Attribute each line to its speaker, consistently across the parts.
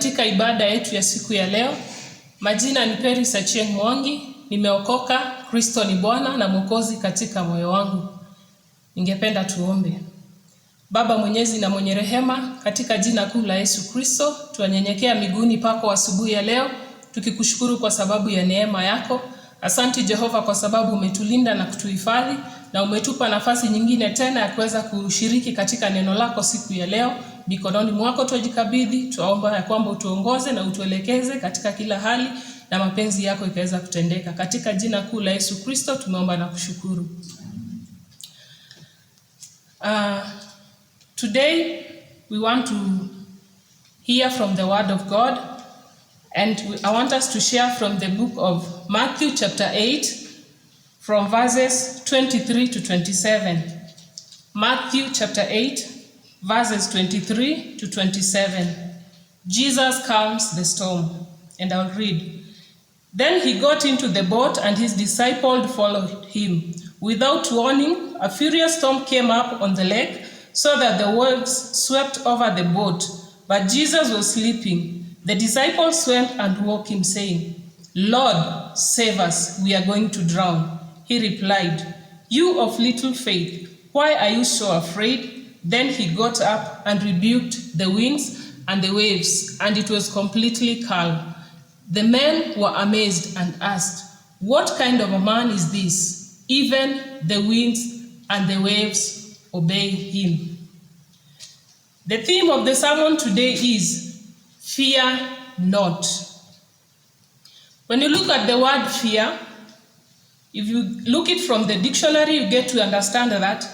Speaker 1: katika ibada yetu ya siku ya leo. Majina ni Peris Achieng Mwangi, nimeokoka, Kristo ni Bwana na Mwokozi katika moyo wangu. Ningependa tuombe. Baba mwenyezi na mwenye rehema, katika jina kuu la Yesu Kristo, tuanyenyekea miguuni pako asubuhi ya leo, tukikushukuru kwa sababu ya neema yako. Asante Jehova kwa sababu umetulinda na kutuhifadhi na umetupa nafasi nyingine tena ya kuweza kushiriki katika neno lako siku ya leo. Mikononi mwako twajikabidhi, tuomba ya kwamba utuongoze na utuelekeze katika kila hali na mapenzi yako ikaweza kutendeka. Katika jina kuu la Yesu Kristo tumeomba na kushukuru. Today we want to hear from the word of God, and I want us to share from the book of Matthew chapter 8 from verses 23 to 27. Matthew chapter 8 verses 23 to 27. Jesus calms the storm. And I'll read. Then he got into the boat and his disciples followed him. Without warning, a furious storm came up on the lake so that the waves swept over the boat. But Jesus was sleeping. The disciples went and woke him, saying, "Lord, save us, we are going to drown." He replied, "You of little faith, why are you so afraid?" Then he got up and rebuked the winds and the waves, and it was completely calm. The men were amazed and asked, "What kind of a man is this? Even the winds and the waves obey him." The theme of the sermon today is fear not. When you look at the word fear, if you look it from the dictionary, you get to understand that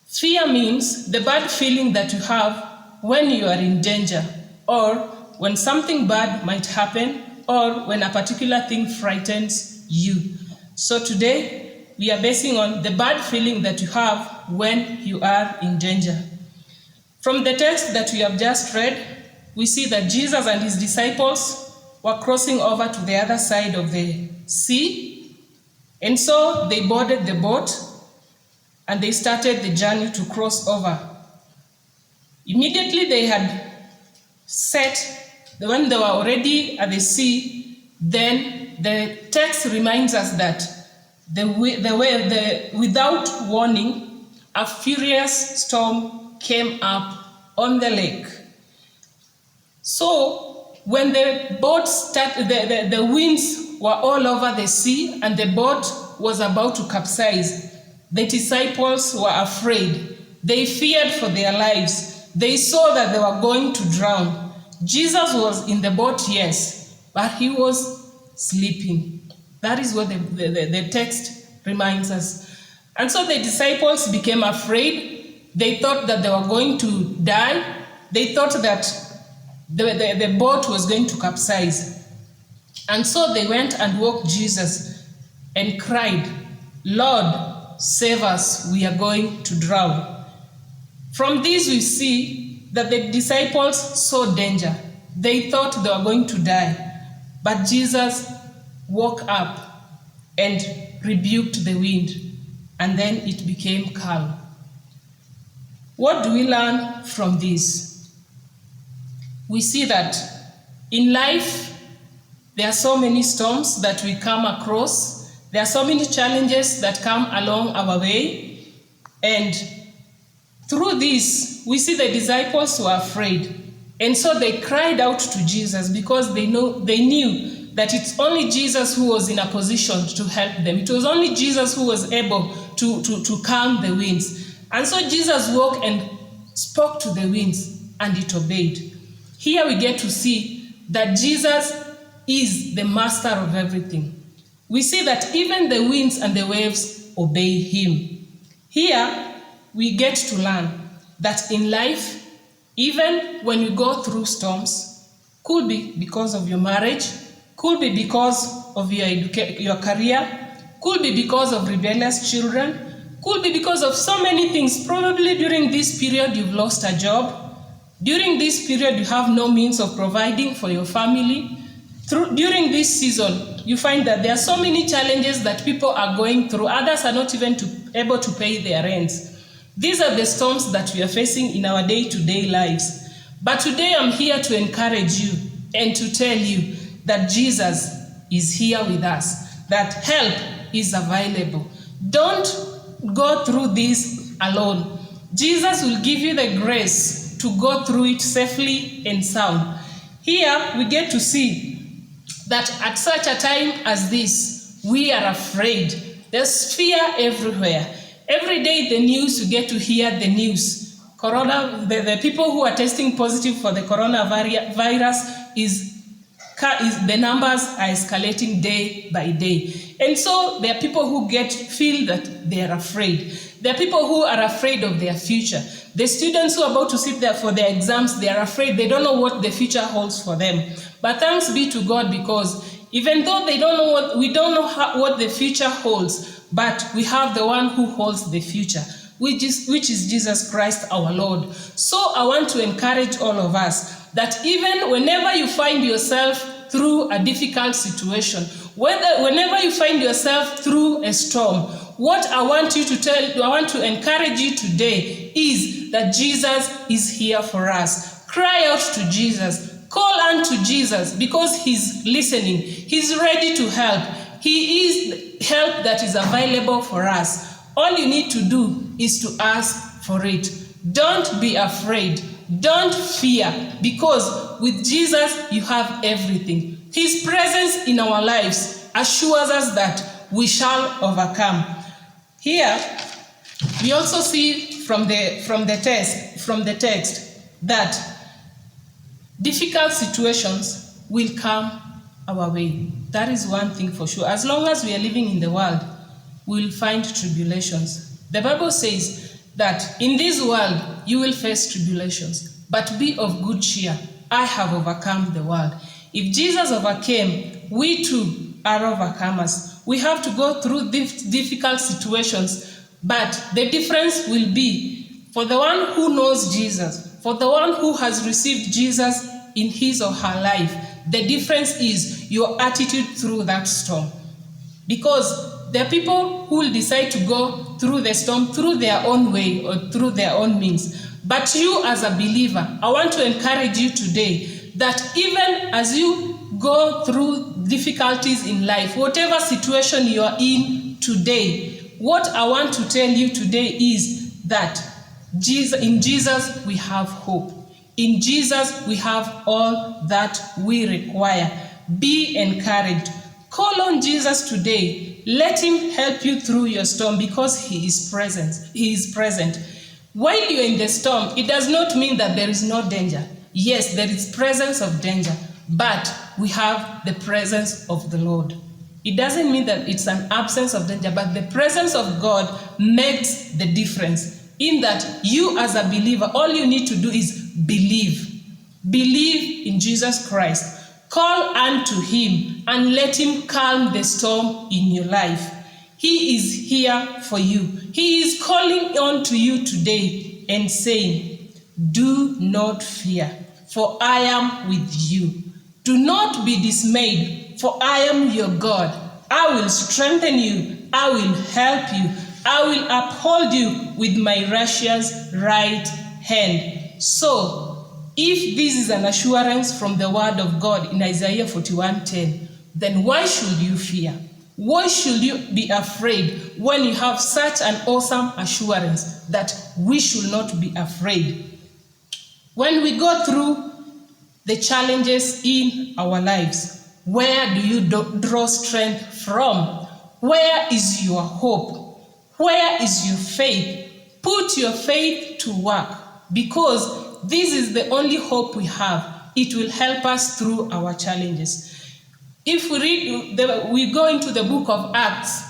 Speaker 1: fear means the bad feeling that you have when you are in danger, or when something bad might happen, or when a particular thing frightens you. So today, we are basing on the bad feeling that you have when you are in danger. From the text that we have just read, we see that Jesus and his disciples were crossing over to the other side of the sea, and so they boarded the boat and they started the journey to cross over. Immediately they had when they were already at the sea, then the text reminds us that without warning, a furious storm came up on the lake. So when the boat started, the winds were all over the sea and the boat was about to capsize. The disciples were afraid. They feared for their lives. They saw that they were going to drown. Jesus was in the boat, yes, but he was sleeping. That is what the text reminds us. And so the disciples became afraid. They thought that they were going to die. They thought that the boat was going to capsize. And so they went and woke Jesus and cried, "Lord, save us, we are going to drown." From this we see that the disciples saw danger. They thought they were going to die. But Jesus woke up and rebuked the wind, and then it became calm. What do we learn from this? We see that in life, there are so many storms that we come across. There are so many challenges that come along our way. And through this, we see the disciples were afraid. And so they cried out to Jesus because they knew that it's only Jesus who was in a position to help them. It was only Jesus who was able to calm the winds. And so Jesus woke and spoke to the winds, and it obeyed. Here we get to see that Jesus is the master of everything. We see that even the winds and the waves obey him. Here we get to learn that in life, even when you go through storms, could be because of your marriage, could be because of your career, could be because of rebellious children, could be because of so many things. Probably during this period you've lost a job. During this period you have no means of providing for your family. During this season, you find that there are so many challenges that people are going through. Others are not even able to pay their rents. These are the storms that we are facing in our day-to-day lives. But today I'm here to encourage you and to tell you that Jesus is here with us, that help is available. Don't go through this alone. Jesus will give you the grace to go through it safely and sound. Here we get to see that at such a time as this, we are afraid. There's fear everywhere. Every day the news, you get to hear the news. The people who are testing positive for the coronavirus the numbers are escalating day by day. And so there are people who feel that they are afraid. There are people who are afraid of their future. The students who are about to sit there for their exams, they are afraid. They don't know what the future holds for them. But thanks be to God, because even though we don't know what the future holds, but we have the one who holds the future, which is Jesus Christ our Lord. So I want to encourage all of us that even whenever you find yourself through a difficult situation, whenever you find yourself through a storm, what I want to encourage you today is that Jesus is here for us. Cry out to Jesus. Call unto Jesus, because he's listening. He's ready to help. He is the help that is available for us. All you need to do is to ask for it. Don't be afraid. Don't fear, because with Jesus you have everything. His presence in our lives assures us that we shall overcome. Here we also see from the text that difficult situations will come our way. That is one thing for sure. As long as we are living in the world, we will find tribulations. The Bible says that in this world you will face tribulations, but be of good cheer. I have overcome the world. If Jesus overcame, we too are overcomers. We have to go through difficult situations, but the difference will be for the one who knows Jesus, for the one who has received Jesus in his or her life. The difference is your attitude through that storm. Because there are people who will decide to go through the storm through their own way or through their own means. But you as a believer, I want to encourage you today that even as you go through difficulties in life, whatever situation you are in today, what I want to tell you today is that in Jesus we have hope. In Jesus we have all that we require. Be encouraged. Call on Jesus today. Let him help you through your storm, because he is present. He is present. While you're in the storm, it does not mean that there is no danger. Yes, there is presence of danger, but we have the presence of the Lord. It doesn't mean that it's an absence of danger, but the presence of God makes the difference. In that, you as a believer, all you need to do is believe. Believe in Jesus Christ. Call unto him and let him calm the storm in your life. He is here for you. He is calling on to you today and saying, do not fear, for I am with you. Do not be dismayed, for I am your God. I will strengthen you. I will help you. I will uphold you with my righteous right hand. So, if this is an assurance from the word of God in Isaiah 41:10, then why should you fear? Why should you be afraid when you have such an awesome assurance that we should not be afraid? When we go through the challenges in our lives, where do you draw strength from? Where is your hope? Where is your faith? Put your faith to work, because this is the only hope we have. It will help us through our challenges. If we go into the book of Acts,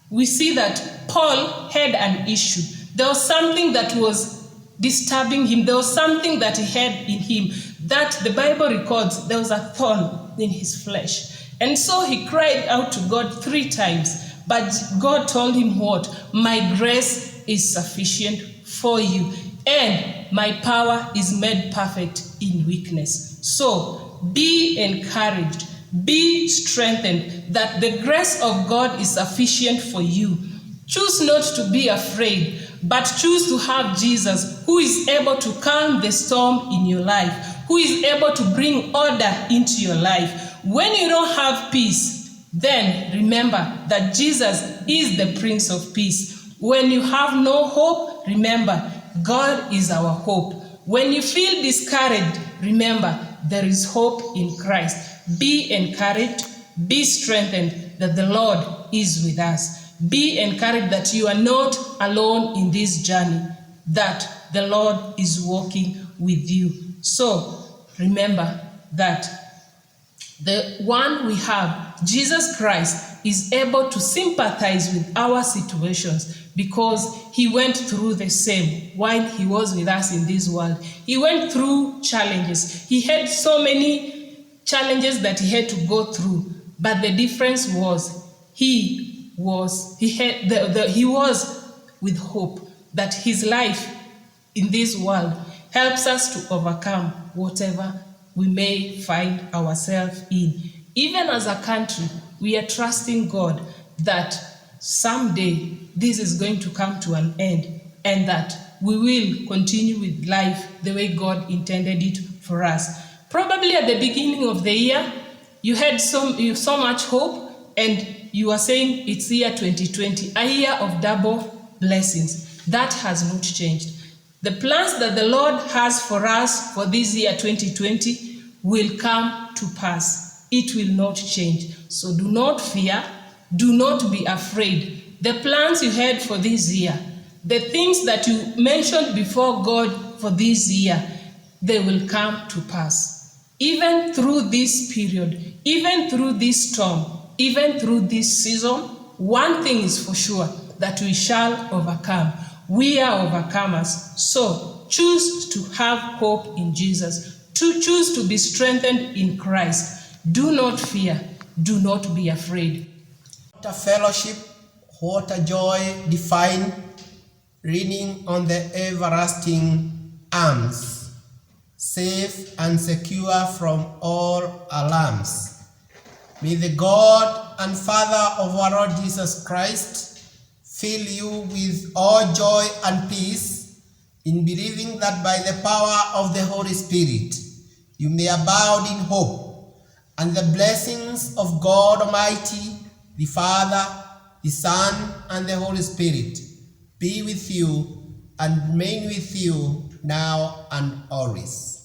Speaker 1: we see that Paul had an issue. There was something that was disturbing him. There was something that he had in him that the Bible records there was a thorn in his flesh. And so he cried out to God 3 times. But God told him what? My grace is sufficient for you, and my power is made perfect in weakness. So be encouraged. Be strengthened that the grace of God is sufficient for you. Choose not to be afraid, but choose to have Jesus, who is able to calm the storm in your life, who is able to bring order into your life. When you don't have peace, then remember that Jesus is the Prince of Peace. When you have no hope, remember God is our hope. When you feel discouraged, remember there is hope in Christ. Be encouraged, be strengthened that the Lord is with us. Be encouraged that you are not alone in this journey, that the Lord is walking with you. So remember that the one we have, Jesus Christ, is able to sympathize with our situations because he went through the same while he was with us in this world. He went through challenges. He had so many challenges that he had to go through, but the difference was he was with hope that his life in this world helps us to overcome whatever we may find ourselves in. Even as a country, we are trusting God that someday this is going to come to an end and that we will continue with life the way God intended it for us. Probably at the beginning of the year, you had so much hope and you are saying it's year 2020, a year of double blessings. That has not changed. The plans that the Lord has for us for this year 2020 will come to pass. It will not change. So do not fear. Do not be afraid. The plans you had for this year, the things that you mentioned before God for this year, they will come to pass. Even through this period, even through this storm, even through this season, one thing is for sure, that we shall overcome. We are overcomers. So choose to have hope in Jesus. To choose to be strengthened in Christ. Do not fear. Do not be afraid.
Speaker 2: What a fellowship, what a joy divine, leaning on the everlasting arms, safe and secure from all alarms. May the God and Father of our Lord Jesus Christ fill you with all joy and peace in believing that by the power of the Holy Spirit you may abound in hope, and the blessings of God Almighty, the Father, the Son, and the Holy Spirit be with you and remain with you now and always.